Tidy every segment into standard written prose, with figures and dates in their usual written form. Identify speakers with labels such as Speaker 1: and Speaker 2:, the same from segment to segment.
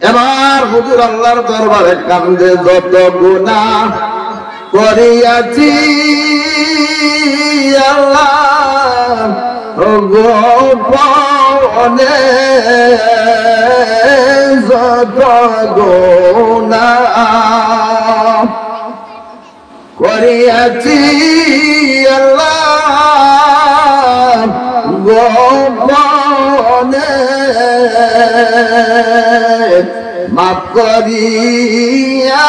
Speaker 1: এবার হুজুর আল্লাহর দরবারে কান্দে, যত গুনাহ করিয়াছি আল্লাহ গোপনে, যত গুনাহ করিয়াছি আল্লাহ গোপনে, মাফ করিয়া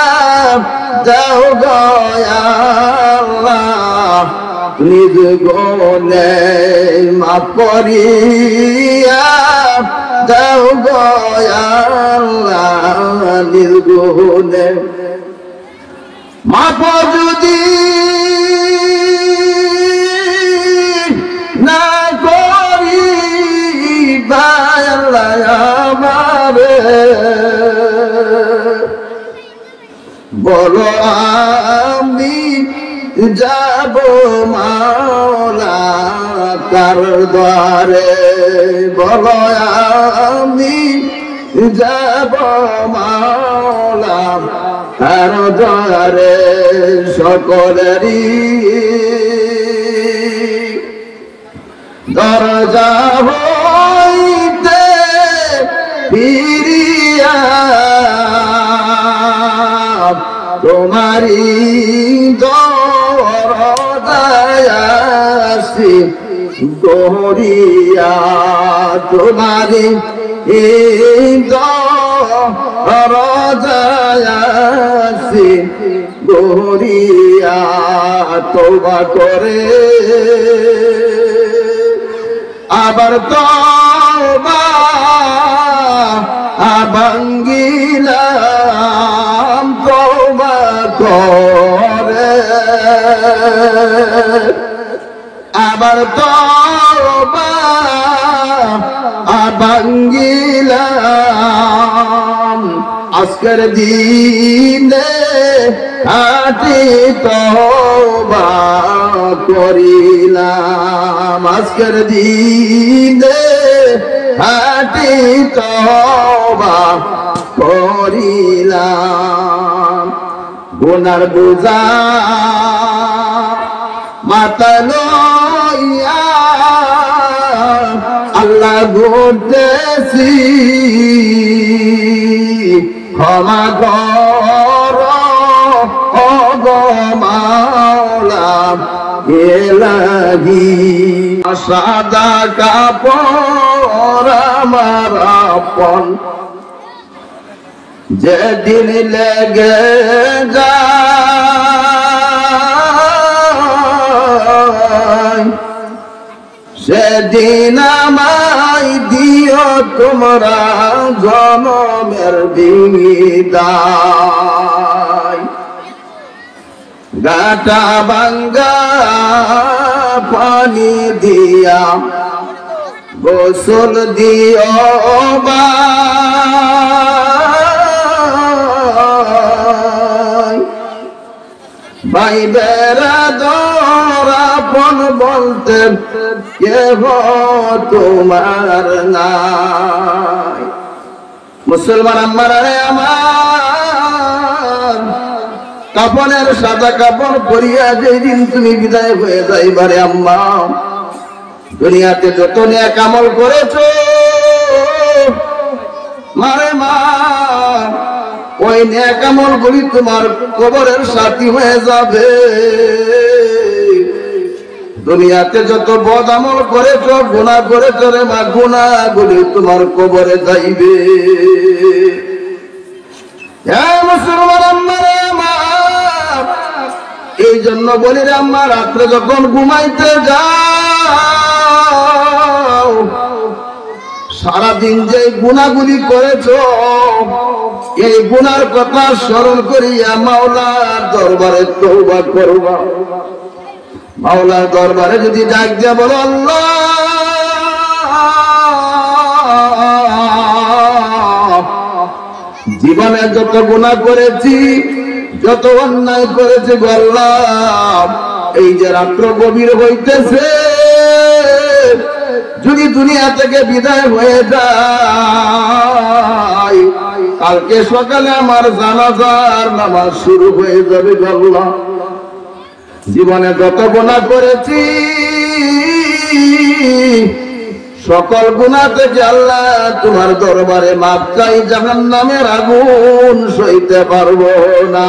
Speaker 1: দাও গো আল্লাহ নিজ গুণে, মাফ করিয়া দাও গো আল্লাহ নিজ গুণে। মাফ যদি না করি আল্লাহ আমারে, বলো আমি যাব মাওলা কার দ্বারে, বলো আমি যাব মাওলা কার দ্বারে, সকলেরই দরজা হইতে ফিরিয়া তোমারি দরজায় আসি গড়িয়া, তোমারি দরজায় আসি গড়িয়া, তওবা করে আবার তওবা ভাঙ্গিলাম, তওবা করে আবার তওবা ভাঙ্গিলাম, আজকের দিনে আটি তওবা করিলাম, আজকের দিনে আটি তওবা করিলাম। গুনার বোঝা মাথা লইয়া আল্লাহ ঘুরতেছি, ক্ষমা কর ও গো মাওলা এলাহি, সাদা কাপড় আমার আপন যেদিন লেগে যায়, সেদিন আমায় দিও তোমরা জনমের বিদায়, গাটা ভাঙ্গা পানি দিয়া গোসল দিও ভাই বেরাদর আপন বলতে কেহ তোমার নাই। মুসলমান আম্মারা আমার, কাপনের সাদা কাপড় পরিয়া যেদিন তুমি বিদায় হয়ে যাইবারে আম্মা, দুনিয়াতে যত নেক আমল করেছো মারে মা, ওই নেক আমল গুলি তোমার কবরের সাথী হয়ে যাবে। দুনিয়াতে যত বদ আমল করেছো, গুনাহ করেছো রে মা, গুনাহ গুলি তোমার কবরে যাইবে। হ্যাঁ মুসলমান আম্মা রে মা, এই জন্য বলি রে আম্মা, রাত্রে যখন ঘুমাইতে যাও, সারাদিন যে গুনাহগুলি করেছো, এই গুনার কথা স্মরণ করিয়া মাওলার দরবারে তওবা করবা। মাওলার দরবারে যদি ডাক দিয়া বলো, আল্লাহ জীবনে যত গুনাহ করেছি, যত অন্যায় করেছি আল্লাহ, এই যে রাত্র গভীর হইতেছে, যদি দুনিয়া থেকে বিদায় হয়ে যায়, কালকে সকালে আমার জানাজার নামাজ শুরু হয়ে যাবে আল্লাহ। জীবনে যত গুনাহ করেছি সকল গুনাহ থেকে আল্লাহ তোমার দরবারে মাপ চাই, জাহান্নামের আগুন সইতে পারবো না,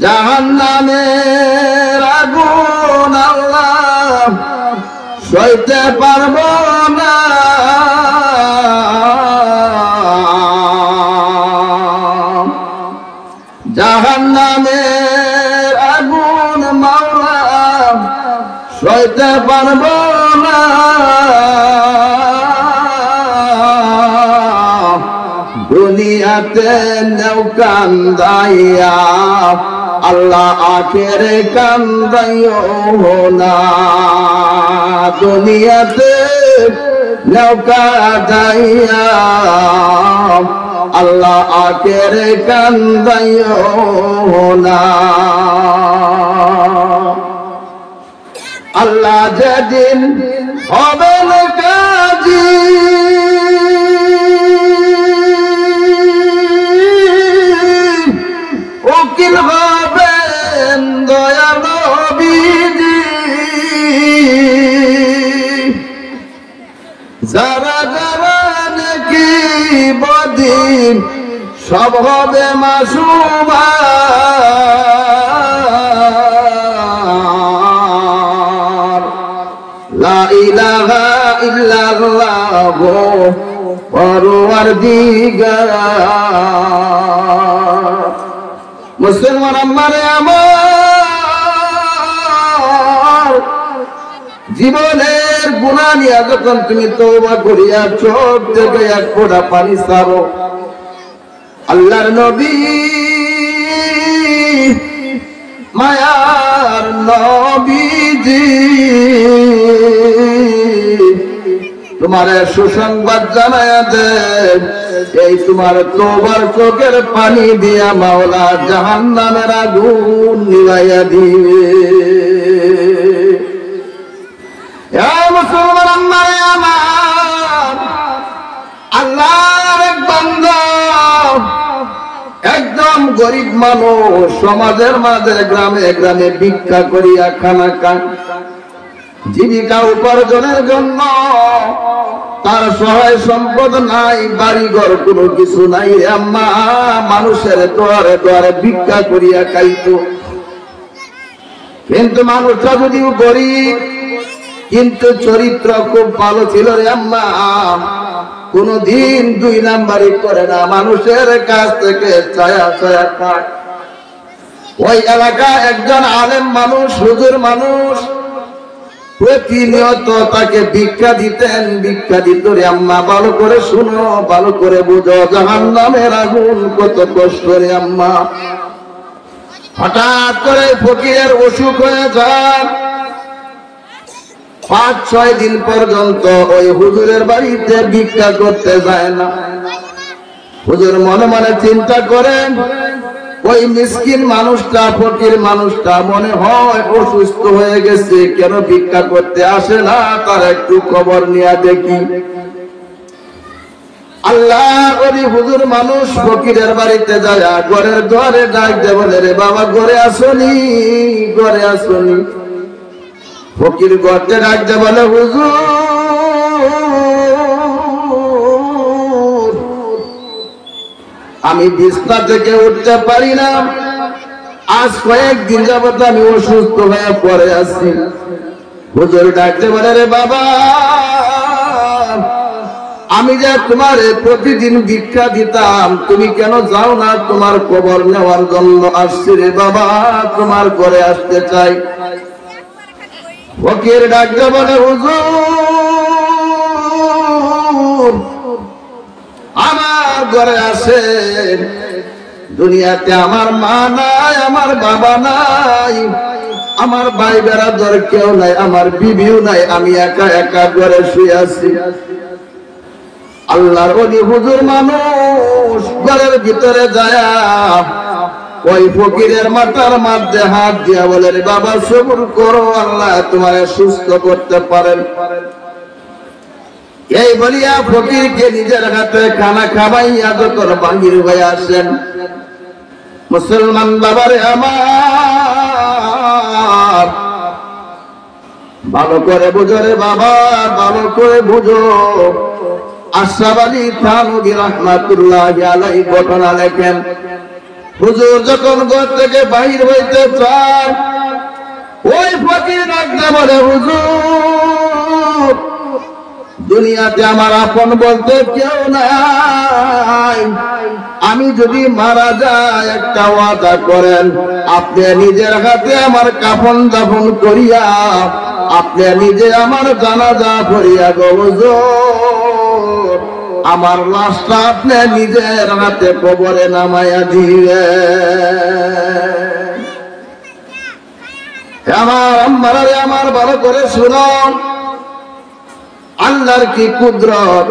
Speaker 1: জাহান্নামের আগুন আল্লাহ সইতে পারবো না। জাহান্নামের আগুন মাওলা সইতে পারবো না। দুনিয়াতে নেও কান্দাইয়া আল্লাহ আখেরে কান্দাইও না, দুনিয়াতে নেও কান্দাইয়া আল্লাহ আখেরে কান্দাইও না। আল্লাহ যেদিন হবে না কাজী উকিল হবেন দয়াল নবীজি, যারা যারা নাকি বদিন সব হবে মাসুমা। লা ইলাহা ইল্লাল্লাহ পরওয়ারদিগার। মুসলমান আমারে আমার জীবনের গুনাহ নিয়ে যখন তুমি তওবা করিয়া চোখ থেকে এক ফোঁটা পানি ছাড়ো, আল্লাহর নবী মায়ার নবীজি তোমারে সুসংবাদ জানায়া দেন, এই তোমার তওবার চোখের পানি দিয়া মাওলা জাহান্নামের আগুন নিভাইয়া দিবে। মুসলমান আমার আল্লাহর এক বান্দা একদম গরিব মানুষ, সমাজের মাঝে গ্রামে গ্রামে ভিক্ষা করিয়া খানা খায়, জীবিকা উপার্জনের জন্য তার সহায় সম্পদ নাই, বাড়িঘর কোনো কিছু নাই। আম্মা মানুষের দুয়ারে দুয়ারে ভিক্ষা করিয়া খাইতো, কিন্তু মানুষটা যদিও গরিব কিন্তু চরিত্র খুব ভালো ছিল রে আম্মা, কোনদিন দুই নাম্বারি করে না, মানুষের কাছ থেকে ছায়া ছায়া খায়। ওই এলাকায় একজন আলেম মানুষ, হুজুর মানুষ, প্রতিনিয়ত তাকে ভিক্ষা দিতেন, ভিক্ষা দিত রে আম্মা। ভালো করে শুনো, ভালো করে বুঝো, জাহান্নামের আগুন কত কষ্ট রে আম্মা। হঠাৎ করে ফকিরের অসুখ হয়ে যায়, 5-6 দিন পর্যন্ত ওই হুজুরের বাড়িতে ভিক্ষা করতে যায় না। হুজুর মনে মনে চিন্তা করেন, ওই মিসকিন মানুষটা, ফকির মানুষটা মনে হয় অসুস্থ হয়ে গেছে, কেন ভিক্ষা করতে আসে না, তার একটু খবর নিয়ে দেখি। আল্লাহ ওই হুজুর মানুষ ফকিরের বাড়িতে যায়, ঘরের দুয়ারে ডাক দিয়ে বলে, রে বাবা ঘরে আসনি, ঘরে আসনি। ফকির ঘরতে ডাক দিয়ে বলে, হুজুর আমি বিছনা থেকে উঠতে পারি না, আজ কয়েকদিন যাবত আমি অসুস্থ হয়ে পড়ে আছি। হুজুর ডাকতে বলে, রে বাবা আমি যে তোমার প্রতিদিন ভিক্ষা দিতাম, তুমি কেন যাও না? তোমার খবর নেওয়ার জন্য আসছি রে বাবা, তোমার ঘরে আসতে চাই। ফকির ডাকতে বলে, হুজুর আমার ঘরে আসেন, দুনিয়াতে আমার মা নাই, আমার বাবা নাই, আমার ভাই বেড়াদর কেউ নাই, আমার বিবিও নাই, আমি একা একা ঘরে শুয়ে আছি। আল্লাহর ওলি হুজুর মানুষ ঘরের ভিতরে যায়, ওই ফকিরের মাথার মধ্যে হাত দিয়া বলে, রে বাবা সবুর করো, আল্লাহ তোমারে সুস্থ করতে পারেন। এই বলিয়া ফকিরকে নিজের হাতে খানা খাওয়াইয়া যখন বাহির হয়ে আসেন, মুসলমান বাবারে আমার, ভালো করে বুঝো রে বাবা, ভালো করে বুঝো। আশরাফ আলী থানভী রাহমাতুল্লাহি আলাইহি ঘটনা লেখেন, হুজুর যখন ঘর থেকে বাহির হইতে চান, ওই ফকির ডাকতে বলে, হুজুর দুনিয়াতে আমার আপন বলতে কেউ নাই, আমি যদি মারা যাই একটা ওয়াদা করেন, আপনি নিজের হাতে আমার কাফন দাফন করিয়া, আপনি নিজে আমার জানাজা পড়িয়া গো হুজুর, আমার লাশটা আপনি নিজের হাতে কবরে নামাইয়া দিবেন। আমার আম্মারা আমার ভালো করে শুনো, আল্লাহর কি কুদরত।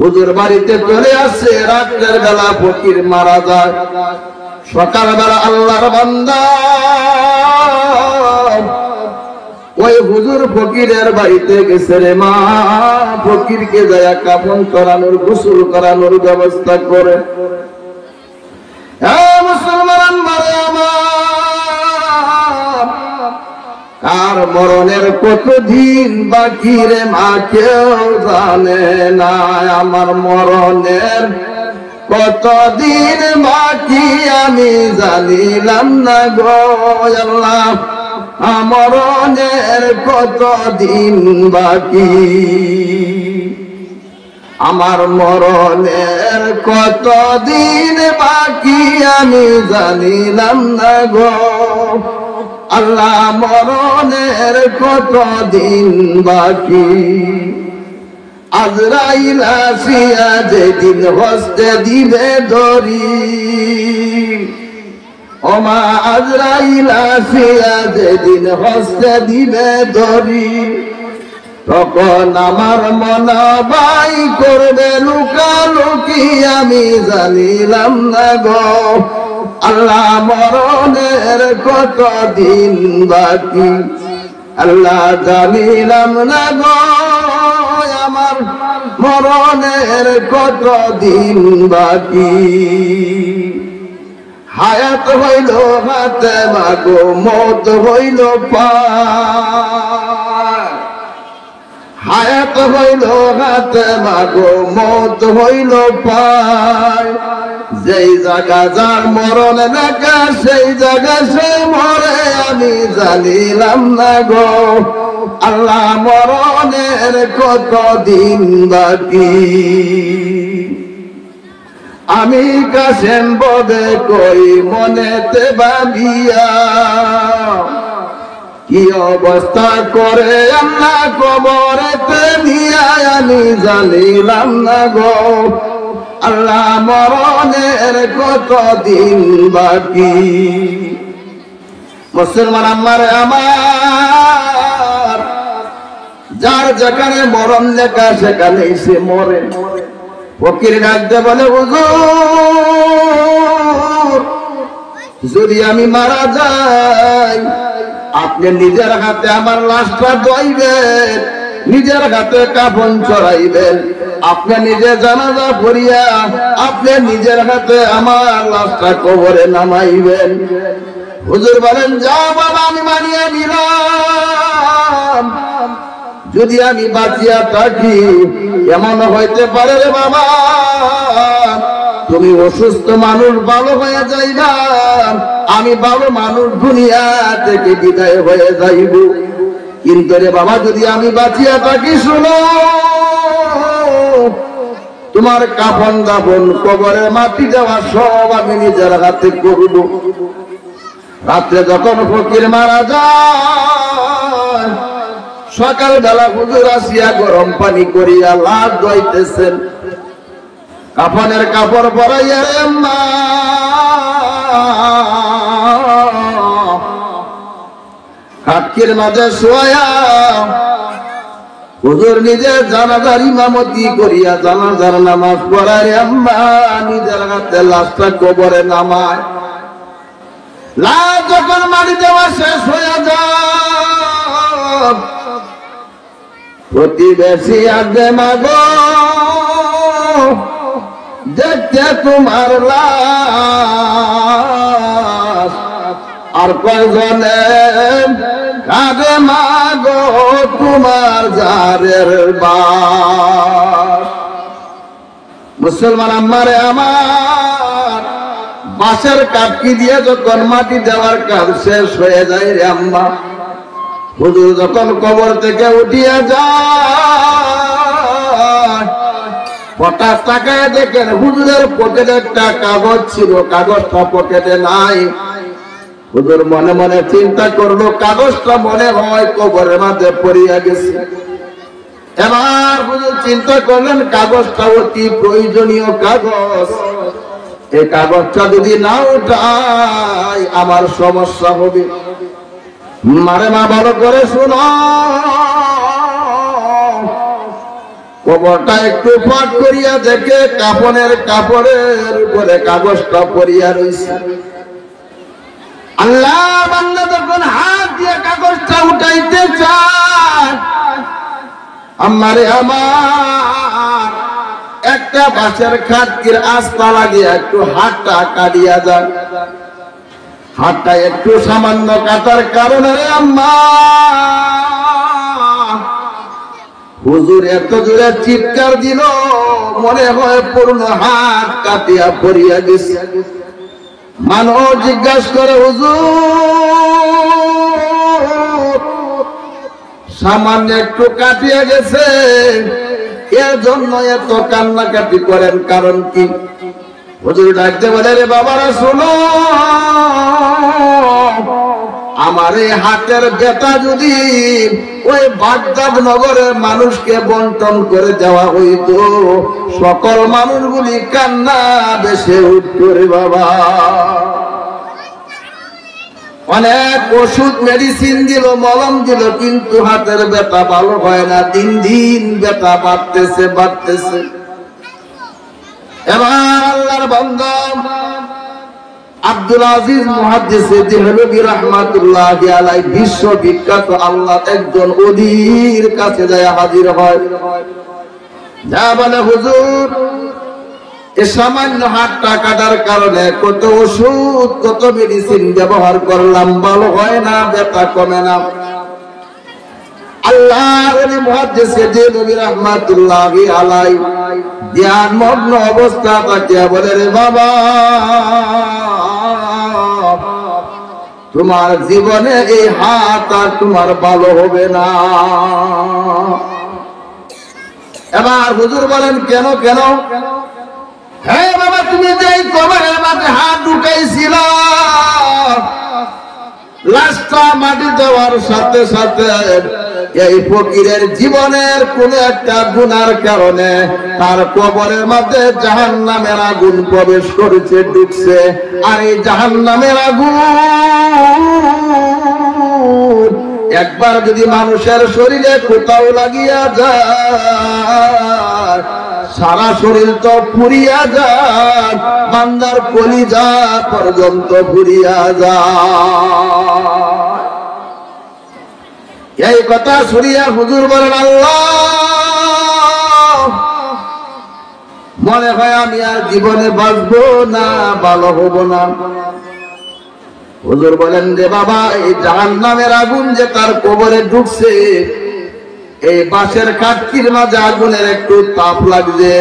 Speaker 1: হুজুর বাড়িতে চলে আসছে, রাতের বেলা ফকির মারা যায়, সকাল বেলা আল্লাহর বান্দা ওই হুজুর ফকিরের বাড়িতে গেছে রে মা, ফকিরকে যায় কাফন করানোর, গোসল করানোর ব্যবস্থা করে। মুসলমান মারে আমার, আর মরণের কতদিন বাকি রে মা কেউ জানে না, আমার মরণের কতদিন বাকি আমি জানিলাম না গো আল্লাহ, মরণের কতদিন বাকি, আমার মরণের কতদিন বাকি আমি জানিলাম না গো আল্লাহ, মরণের কতদিন বাকি। আজরাইল আসিয়া যেদিন হস্তে দিবে ধরি, ওমা আজরাইল আসিয়া যেদিন হস্তে দিবে ধরি, তখন আমার মনা বাই করবে লুকালুকি আমি জানিলাম না গো আল্লাহ, মরণের কতদিন বাকি আল্লাহ জানিলাম না গো, আমার মরণের কতদিন বাকি। হায়াত হইল হাতে মাগো, মত হইল পায়, হায়াত হইল হাতে মাগো, মত হইল পায়, যেই জায়গা যার মরণ লেখা সেই জায়গা সে মরে আমি জানিলাম না গো আল্লাহ, মরণের কতদিন বাকি। আমি কাসেম বদে কই মনেতে ভাবিয়া, কি অবস্থা করে আল্লাহ কবরেতে নিয়া আমি জানিলাম না গো আল্লাহ, মরণের কতদিন বাকি। মুসলমান আমারে আমার, যার যেখানে মরণ লেখা সেখানে সে মরে। ফকির ডাকতে বলে, হুজুর যদি আমি মারা যাই, আপনি নিজের হাতে আমার লাশটা ধোইবেন, নিজের হাতে কাফন চড়াইবেন, আপনি নিজে জানাজা পড়িয়া আপনি নিজের হাতে আমার লাশটা কবরে নামাইবেন। হুজুর বলেন, যা বাবা আমি মানিয়ে নিলাম, যদি আমি বাঁচিয়া থাকি এমন হইতে পারে রে বাবা, তুমি অসুস্থ মানুষ ভালো হয়ে যাইবা, আমি ভালো মানুষ দুনিয়া থেকে বিদায় হয়ে যাইব, কিন্তু রে বাবা যদি আমি বাঁচিয়া থাকি, শুনো তোমার কাফন দাফন কবরের মাটি দেওয়া সব আমি নিজের হাতে করব। রাত্রে যখন ফকির মারা যায়, সকাল বেলা হুজুর আসিয়া গরম পানি করিয়া লাশ ধুইতেছেন, কাফনের কাপড় পরাইয়া রে মা খাটকির মাঝে শোয়া হুজুর নিজের জানাজার ইমামতি করিয়া জানাজার নামাজ পড়ায় আম্মা নিজের হাতে লাশটা কবরে নামায়। লাশ যখন মাটি দেওয়া শেষ হয়ে যায়, প্রতিবেশী আসবে মাগো দেখতে তোমার লাশ, আর কয়জনে কাঁদে মাগো তোমার জারের বাস। মুসলমান আমারে আমার বাঁশের কাটকি দিয়ে যখন মাটি দেওয়ার কাজ শেষ হয়ে যায় রে আম্মা, হুজুর যখন কবর থেকে উঠিয়া যায় হঠাৎ তাকায় দেখেন হুজুরের পকেটে একটা কাগজ ছিল, কাগজটা পকেটে নাই। হুজুর মনে মনে চিন্তা করলো কাগজটা মনে হয় কবরের মাঝে পড়িয়া গেছে। এবার হুজুর চিন্তা করলেন কাগজটা অতি প্রয়োজনীয় কাগজ, এই কাগজটা যদি না উঠাই আমার সমস্যা হবে। মারে মা ভালো করে শুনো, কবরটা একটু পাঠ করিয়া দেখে কাপড়ের উপরে কাগজটা পড়িয়া রয়েছে। আল্লাহ বান্দা যখন হাত দিয়ে কাগজটা উঠাইতে চায়, আমারে আমার একটা বাঁশের খাটকির আস্তা লাগিয়ে একটু হাতটা কাটিয়া যায়। হাতটা একটু সামান্য কাটার কারণে আম্মা হুজুর এত জোরে চিৎকার দিল মনে হয় পূর্ণ হাত কাটিয়া পড়িয়া গেছে। মানুষ জিজ্ঞাসা করে হুজুর সামান্য একটু কাটিয়া গেছে, এর জন্য এত কান্নাকাটি করেন কারণ কি? হুজুর ডাকতে বলে রে বাবারা শোনো, আমার এই হাতের ব্যথা যদি ওই বাগদাদ নগরের মানুষকে বন্টন করে দেওয়া হইতো, সকল মানুষগুলি কান্না বেশি উঠতো রে বাবা। অনেক ওষুধ মেডিসিন দিল, মলম দিল, কিন্তু হাতের ব্যথা ভালো হয় না, দিন দিন ব্যথা বাড়তেছে। এবার আল্লাহর বান্দা আব্দুল আজিজ মুহাদ্দিস দেহলভী রাহমাতুল্লাহি আলাইহি বিশ্ববিখ্যাত আল্লাহ একজন ওলির কাছে যায় হাজির হয়। যা বলে হুজুর এই সামান্য হাতটা কাটার কারণে কত ওষুধ কত মেডিসিন ব্যবহার করলাম, ভালো হয় না, ব্যথা কমে না। আল্লাহর ওলি মুহাদ্দিস দেহলভী রাহমাতুল্লাহি আলাইহি ধ্যান মগ্ন অবস্থা তাকিয়া বলে রে বাবা, তোমার জীবনে এই হাত আর তোমার ভালো হবে না। এবার হুজুর বলেন কেন কেন? হ্যাঁ বাবা, তুমি যে কবরের মাঝে হাত ঢুকাইছিল, লাশটা মাটি দেওয়ার সাথে সাথে এই ফকিরের জীবনের কোন একটা গুনার কারণে তার কবরের মধ্যে জাহান্নামের আগুন প্রবেশ করেছে, ঢুকছে। আর এই জাহান্নামের আগুন একবার যদি মানুষের শরীরে কোথাও লাগিয়া যায়, সারা শরীর তো পুড়িয়া যায়, বান্দার কলিজা পর্যন্ত পুড়িয়া যায়। এই কথা শুনিয়া হুজুর বলেন আল্লাহ, মনে হয় আমি আর জীবনে বাঁচবো না, ভালো হব না। হুজুর বলেন যে বাবা, এই জাহান্নামের আগুন যে তার কবরে ঢুকছে, এই বাঁশের কাটকির মাঝে আগুনের একটু তাপ লাগছে,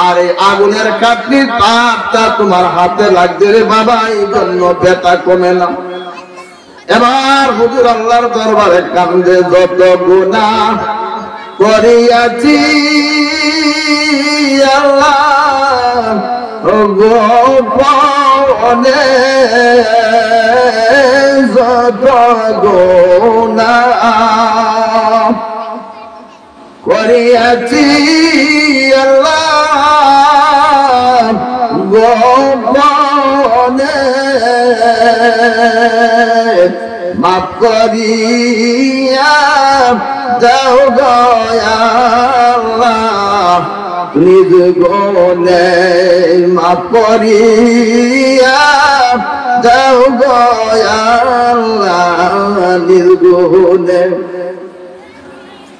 Speaker 1: আর এই আগুনের কাটকির তাপটা তোমার হাতে লাগছে রে বাবা, এই জন্য ব্যথা কমে না। এবার হুজুর আল্লাহর দরবারে কান্দে, যত গুনাহ করিয়াছি আল্লাহ গোপনে, যত গুনাহ করিয়াছি আল্লাহ গোপনে, মাফ করিয়া দাও গো আল্লাহ নিজ গুণে, মাফ করিয়া দাও গো আল্লাহ নিজ গুণে।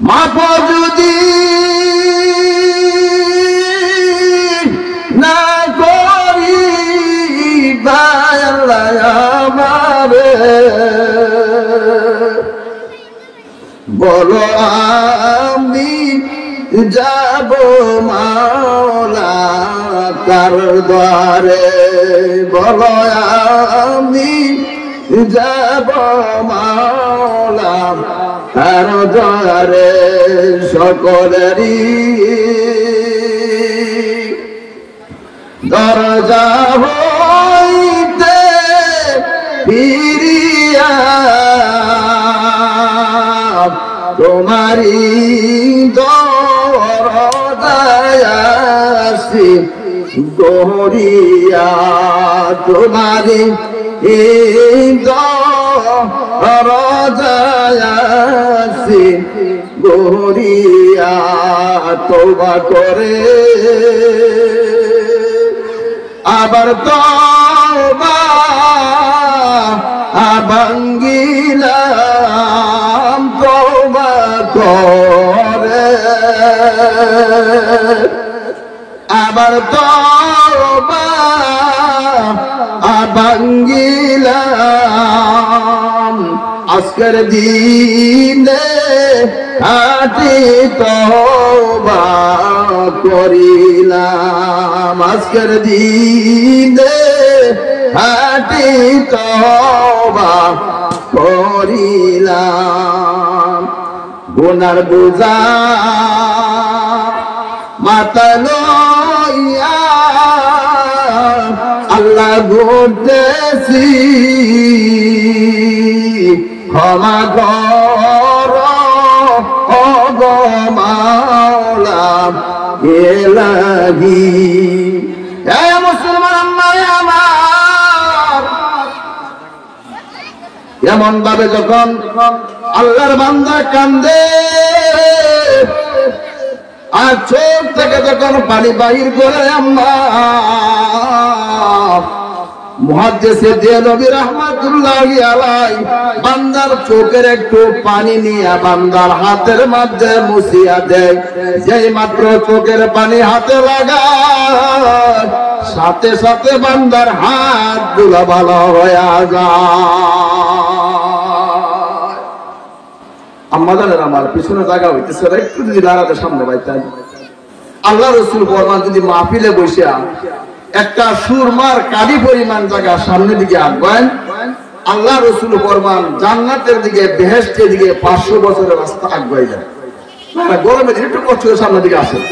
Speaker 1: মাফ যদি না করি আমারে বলো আমি যাব মাওলা তার দ্বারে, বলো আমি যাব মাওলা তার দ্বারে। সকলেরই দরজা হইতে ফিরিয়া তোমারি দরজায় আসি গড়িয়া, তোমারি দরজায় আসি গড়িয়া তওবা করে আবার তওবা ভাঙ্গিলাম তওবা করে আবার তওবা ভাঙ্গিলাম। আজকের দিনে হাটি তওবা করিলাম, আজকের দিনে হাটি তওবা করিলাম। গুনার বোঝা মাথা লইয়া আল্লাহ ঘুরতেছি, ক্ষমা কর ও গো মাওলা এলাহি। এ মুসলমান আমার, এমন ভাবে যখন আল্লাহর বান্দা কান্দে আর চোখ থেকে যখন পানি বাহির করে আম্মা মুহাদ্দিসে দেওবন্দি রাহমাতুল্লাহি আলাইহি বান্দার চোখের একটু পানি নিয়ে বান্দার হাতের মধ্যে মুছিয়া দেয়। যেই মাত্র চোখের পানি হাতে লাগায় সাথে সাথে বান্দার হাত গুলো ভালো হয়ে যায়। আমাদের আমার পিছনে জায়গা হইতেছে একটু যদি দাঁড়াতে সামনে পাইতেন। আল্লাহ রাসূল ফরমান যদি মাহফিলে বসে একটা সুরমার কালি পরিমাণ জায়গা সামনে দিকে আনবেন, আল্লাহ রাসূল ফরমান জান্নাতের দিকে বেহেশতের দিকে 500 বছরের রাস্তা আগায় যায়। না গরমে একটু কষ্ট করে সামনের দিকে আসেন,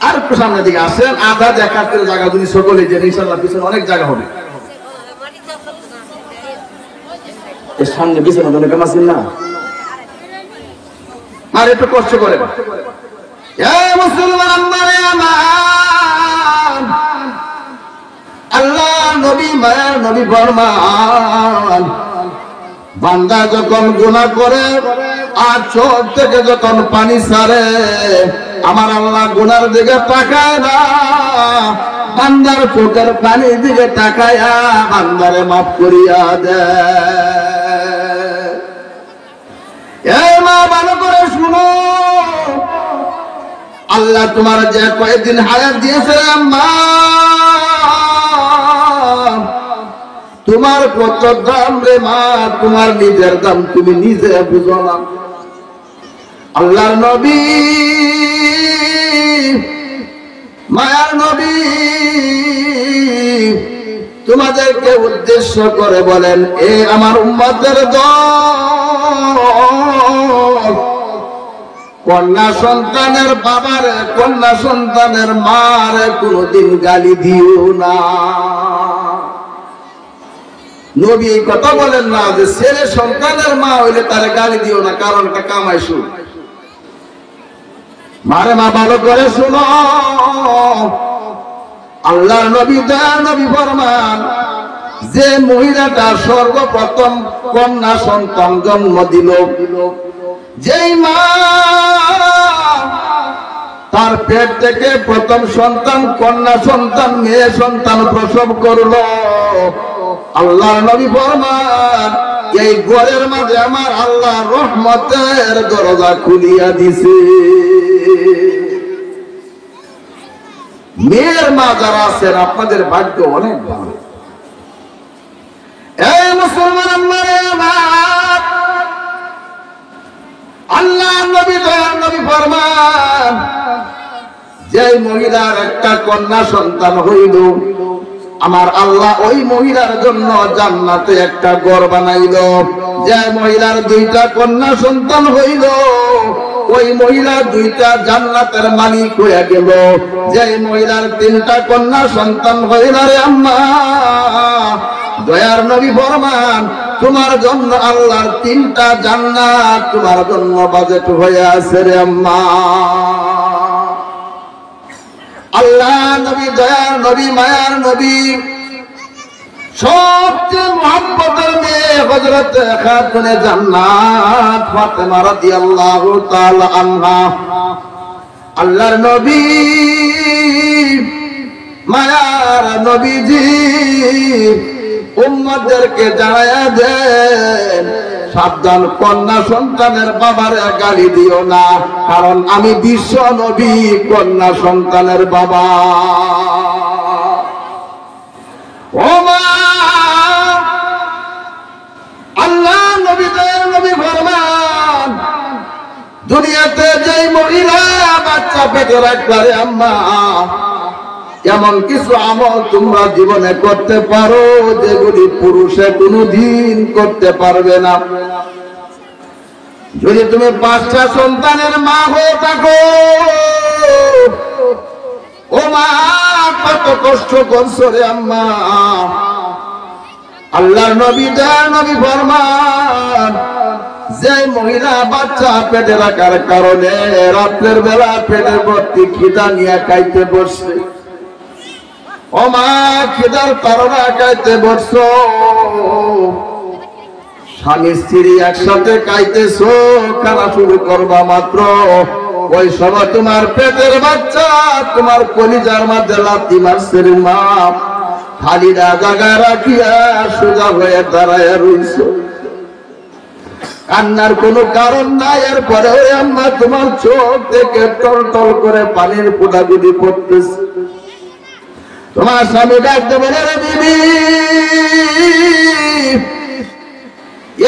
Speaker 1: আর একটু সামনের দিকে আসেন, আধা দেখার জায়গা যদি সকলে যে ইনশাআল্লাহ পিছনে অনেক জায়গা হবে। এর সামনে পিছনে অনেক আছেন না, আর একটু কষ্ট করেন। মুসলমান আল্লাহ নবী মায়ার নবী ফরমান বান্দা যখন গুনাহ করে আর চোখ থেকে যখন পানি ছাড়ে আমার আল্লাহ গুনার দিকে তাকায় না, বান্দার চোখের পানির দিকে তাকায়া বান্দারে মাফ করিয়া দেয়। এই মা ভালো করে শুনো, আল্লাহ তোমার যে কয়েকদিন হায়াত দিয়েছে মা, তোমার কত দাম রে মা, তোমার নিজের দাম তুমি নিজে বুঝো না। আল্লাহর নবী মায়ার নবী তোমাদেরকে উদ্দেশ্য করে বলেন, এ আমার উম্মতের দল, কন্যা সন্তানের বাবারে কন্যা সন্তানের মারে কোনদিন গালি দিও না। নবী কথা বলেন না যে ছেলে সন্তানের মা হইলে তারে গালি দিও না, কারণ এটা কামাই সুর। মারে মা ভালো করে শুনো, আল্লাহর নবী দয়ার নবী ফরমান যে মহিলাটা সর্বপ্রথম কন্যা সন্তান জন্ম দিল, যেই মা তার পেট থেকে প্রথম সন্তান কন্যা সন্তান মেয়ে সন্তান প্রসব করলো, আল্লাহর নবী ফরমান এই ঘরের মাঝে আমার আল্লাহ রহমতের দরজা খুলিয়া দিছে। মেয়ের মা যারা আছেন আপনাদের ভাগ্য অনেক ভালো। এই মুসলমান আল্লাহ নবী দয়ার নবী ফরমান, যে মহিলার একটা কন্যা সন্তান হইল আমার আল্লাহ ওই মহিলার জন্য জান্নাতে একটা ঘর বানাইল। যে মহিলার দুইটা কন্যা সন্তান হইল ওই মহিলা দুইটা জান্নাতের মালিক হয়ে গেল। যে মহিলার তিনটা কন্যা সন্তান হইল রে আম্মা, দয়ার নবী ফরমান তোমার জন্য আল্লাহর তিনটা জান্নাত তোমার জন্য বাজেট হয়ে আছে রে আম্মা। আল্লাহ নবী দয়ার নবী মায়ার নবী সবচেয়ে মুহাব্বতের মেয়ে হযরত খাতুনে জান্নাত ফাতেমা রাদিয়াল্লাহু তাআলা আনহা, আল্লাহর নবী মায়ার নবীজি উম্মতদেরকে জানায়া দেন, সাবধান কন্যা সন্তানের বাবারে গালি দিও না, কারণ আমি বিশ্ব নবী কন্যা সন্তানের বাবা। ও মা, আল্লাহ নবী দয়ার নবী ফরমান দুনিয়াতে যেই মহিলা বাচ্চা পেটে রাখবে আম্মা, এমন কিছু আমল তোমরা জীবনে করতে পারো যেগুলি পুরুষে কোনদিন করতে পারবে না। যদি তুমি 5টা সন্তানের মা হয়ে থাকো, ও মা কত কষ্ট করছো রে আম্মা। আল্লাহর নবী দয়ার নবী ফরমান যে মহিলা বাচ্চা পেটে রাখার কারণে রাত্রের বেলা পেটে ভর্তি খিদা নিয়ে খাইতে বসছে, ও মা খিদার কারণে খাইতে বসছো, স্বামী স্ত্রী একসাথে খাইতেছো, খানা শুরু করবা মাত্র ওই সময় তোমার পেটের বাচ্চা তোমার কলিজার মধ্যে লাথি মারছে রে মা, খালিরা জায়গা রাখিয়া সোজা হয়ে দাঁড়ায় রইছো, কান্নার কোনো কারণ নাই। এরপরে আম্মা তোমার চোখ থেকে টল টল করে পানির ফোঁটাগুলি পড়তেছে। তোমার স্বামী ডাকতে বলে রে বিবি,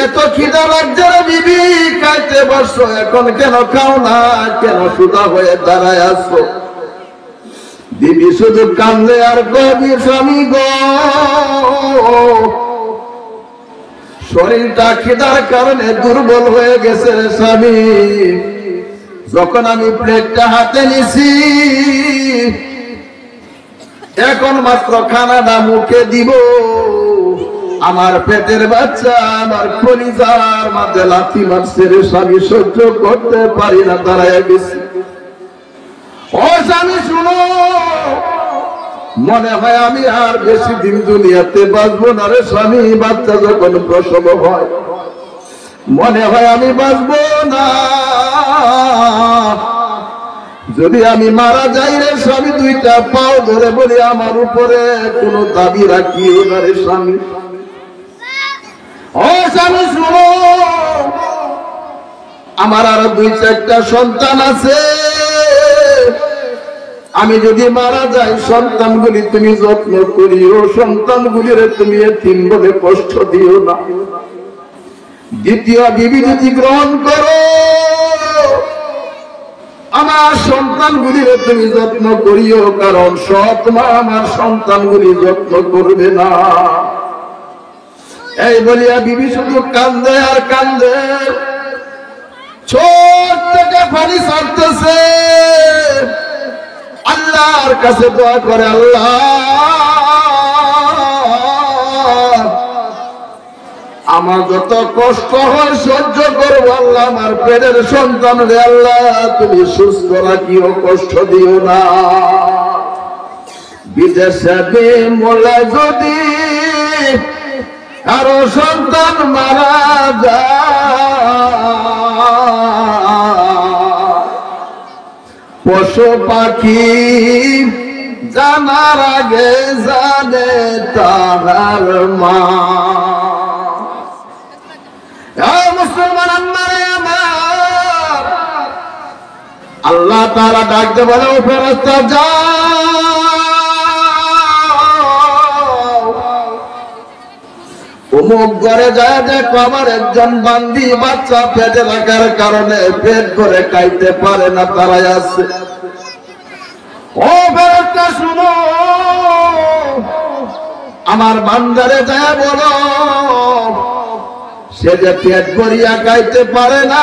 Speaker 1: এত খিদা লাগছে রে বিবি, খাইতে বসছো এখন কেন খাও না, কেন সুদা হয়ে দাঁড়ায় আসো? বিবি শুধু কান্দে আর কবি স্বামী গো, শরীরটা খিদার কারণে দুর্বল হয়ে গেছে রে স্বামী। যখন আমি প্লেটটা হাতে নিছি এখন মাত্র খানাটা মুখে দিব, আমার পেটের বাচ্চা আমার কলিজার মাঝে লাথি মারছে রে স্বামী, সহ্য করতে পারি না, দাঁড়ায় গেছি। ও স্বামী শুনো, মনে হয় আমি আর বেশি দিন দুনিয়াতে বাঁচবো না রে স্বামী। বাচ্চা যখন প্রসব হয় মনে হয় আমি বাঁচবো না, যদি আমি মারা যাই রে স্বামী, দুইটা পাও ধরে বলি আমার উপরে কোনো দাবি রাখিও না রে স্বামী। ও স্বামী শুনো, আমার আরো 2-4টা সন্তান আছে, আমি যদি মারা যাই সন্তানগুলি তুমি যত্ন করিও, সন্তানগুলির তুমি এতিম বলে কষ্ট দিও না। দ্বিতীয় বিবি যদি গ্রহণ করো, আমার সন্তানগুলির তুমি যত্ন করিও, কারণ সৎ মা আমার সন্তানগুলি যত্ন করবে না। এই বলিয়া বিবি শুধু কান্দে আর কান্দে, ছোট থেকে পানি ছাড়তেছে, আল্লাহর কাছে দোয়া করে, আল্লাহ আমার যত কষ্ট হয় সহ্য করব, আল্লাহ আমার পেটের সন্তান রে আল্লাহ তুমি সুস্থ রাখিও, কষ্ট দিও না। বিদেশে বিমলে যদি কারো সন্তান মারা যায়, পশু পাখি জানার আগে জানে তাহার মা। মুসলমান আমারে আমার, আল্লাহ তাআলা ডাকতে বলে ও ফেরেশতা যাও অমুক ঘরে যায় দেখো আমার একজন বান্দি বাচ্চা পেটে রাখার কারণে পেট করে খাইতে পারে না, তারাই আছে। ও ফেরেশতা শুনো, আমার বান্দারে যায় বলো সে যে পেট ভরিয়া খাইতে পারে না,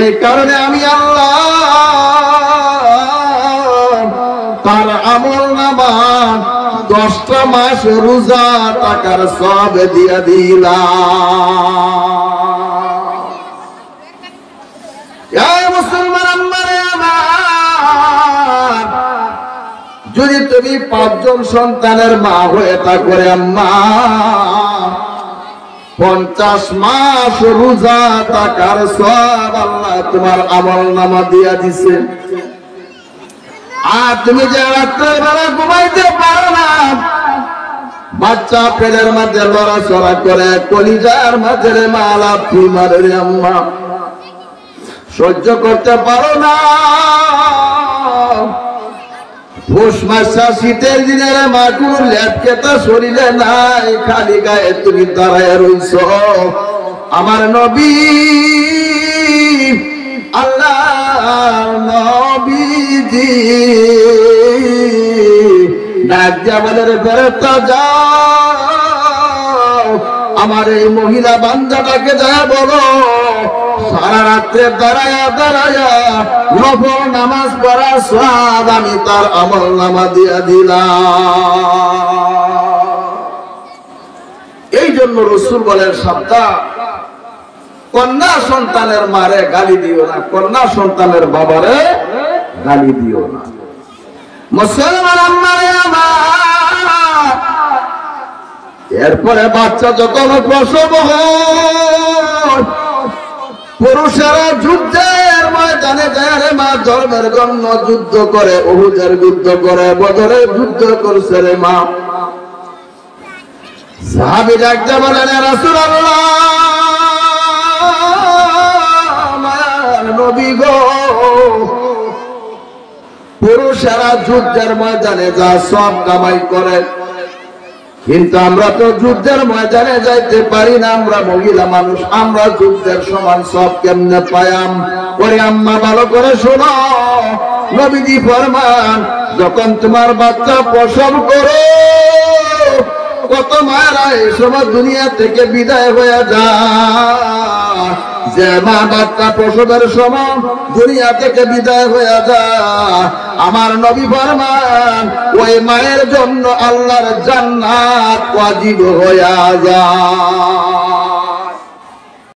Speaker 1: এই কারণে আমি আল্লাহ তার আমলনামা 10টা মাস রোজা টাকার সওয়াব দিয়া দিলাম। এই মুসলমান আমারে আমার, যদি তুমি 5 জন সন্তানের মা হয়ে থাকো আম্মা, 50 মাস রোজা টাকার সওয়াব আল্লাহ তোমার আমলনামা দিয়া দিছে। আর তুমি যে রাত্রের বেলা ঘুমাইতে পারো না, বাচ্চা পেটের মধ্যে লড়াচড়া করে, কলিজার মাঝে মালা ফুল মারে রে আম্মা, সহ্য করতে পারো না। পৌষ মাসা শীতের দিনের মা কোন লেপকেতা শরীরে নাই, খালি গায়ে তুমি দাঁড়ায় রইছ। আমার নবী আল্লাহ নবীজি ডাক দিয়া বলে রে ফেরেশতা যাও আমার এই মহিলা বান্দাটাকে যা বলো সারা রাত্রে দাঁড়ায়া দাঁড়ায়া নফল নামাজ পড়ার সওয়াব আমি তার আমলনামা দিয়া দিলাম। এই জন্য রাসূল বলেন সাবধান, কন্যা সন্তানের মারে গালি দিও না, কন্যা সন্তানের বাবারে গালি দিও না। মুসলমান আমারে আমার, এরপরে বাচ্চা যখন প্রসব হয়, পুরুষেরা যুদ্ধের ময়দানে যায় রে মা, ধর্মের জন্য যুদ্ধ করে, উহুদের যুদ্ধ করে, বদরের যুদ্ধ করছে রে মা। সাহাবীরা একটা বলেন ইয়া রাসূলুল্লাহ নবী গো, পুরুষেরা যুদ্ধের ময়দানে যা সব কামাই করে, কিন্তু আমরা তো যুদ্ধের ময়দানে যাইতে পারি না, আমরা মহিলা মানুষ, আমরা যুদ্ধের সমান সব কেমনে পায়াম? ওরে আম্মা ভালো করে শোনো, নবীজি ফরমান যখন তোমার বাচ্চা প্রসব করে, কত মায়েরা এই সময় দুনিয়া থেকে বিদায় হয়ে যায়। যে মা বাচ্চা প্রসবের সময় দুনিয়া থেকে বিদায় হয়ে যায়, আমার নবী ফরমান ওই মায়ের জন্য আল্লাহর জান্নাত ওয়াজিব হয়ে যায়।